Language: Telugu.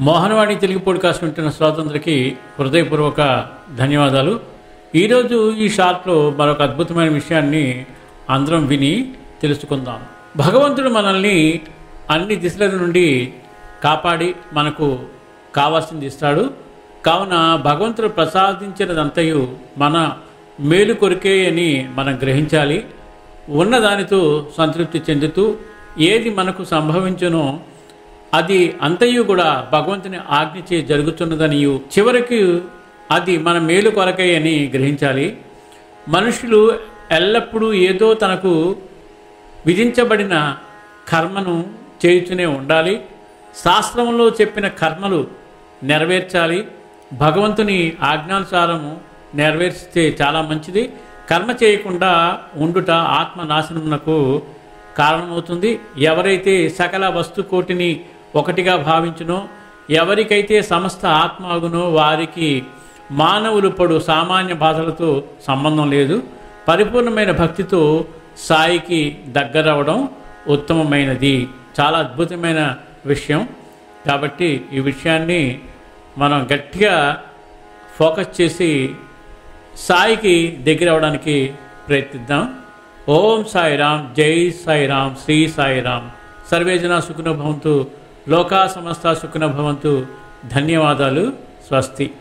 మోహనవాణి తెలుగు పాడ్కాస్ట్ వింటున్న శ్రోతలందరికీ హృదయపూర్వక ధన్యవాదాలు. ఈరోజు ఈ షార్ట్లో మరొక అద్భుతమైన విషయాన్ని అందరం విని తెలుసుకుందాం. భగవంతుడు మనల్ని అన్ని దిశల నుండి కాపాడి మనకు కావాల్సింది ఇస్తాడు. కావున భగవంతుడు ప్రసాదించినదంతయు మన మేలు కొరికే అని మనం గ్రహించాలి. ఉన్నదానితో సంతృప్తి చెందుతూ ఏది మనకు సంభవించునో అది అంతయు కూడా భగవంతుని ఆజ్ఞచే జరుగుతున్నదనియు చివరికి అది మన మేలు కొరకై అని గ్రహించాలి. మనుషులు ఎల్లప్పుడూ ఏదో తనకు విధించబడిన కర్మను చేయుతూనే ఉండాలి. శాస్త్రంలో చెప్పిన కర్మలు నెరవేర్చాలి. భగవంతుని ఆజ్ఞానుసారము నెరవేర్చితే చాలా మంచిది. కర్మ చేయకుండా ఉండుట ఆత్మనాశనమునకు కారణమవుతుంది. ఎవరైతే సకల వస్తుకోటిని ఒకటిగా భావించునో, ఎవరికైతే సమస్త ఆత్మ అగునో వారికి మానవులు పడు సామాన్య బాధలతో సంబంధం లేదు. పరిపూర్ణమైన భక్తితో సాయికి దగ్గరవడం ఉత్తమమైనది. చాలా అద్భుతమైన విషయం. కాబట్టి ఈ విషయాన్ని మనం గట్టిగా ఫోకస్ చేసి సాయికి దగ్గర అవడానికి ప్రయత్నిద్దాం. ఓం సాయిరామ్, జై సాయిరామ్, శ్రీ సాయిరామ్. సర్వే జనా సుఖినో భవంతు, లోకా సమస్త సుఖినో భవంతు. ధన్యవాదాలు. స్వస్తి.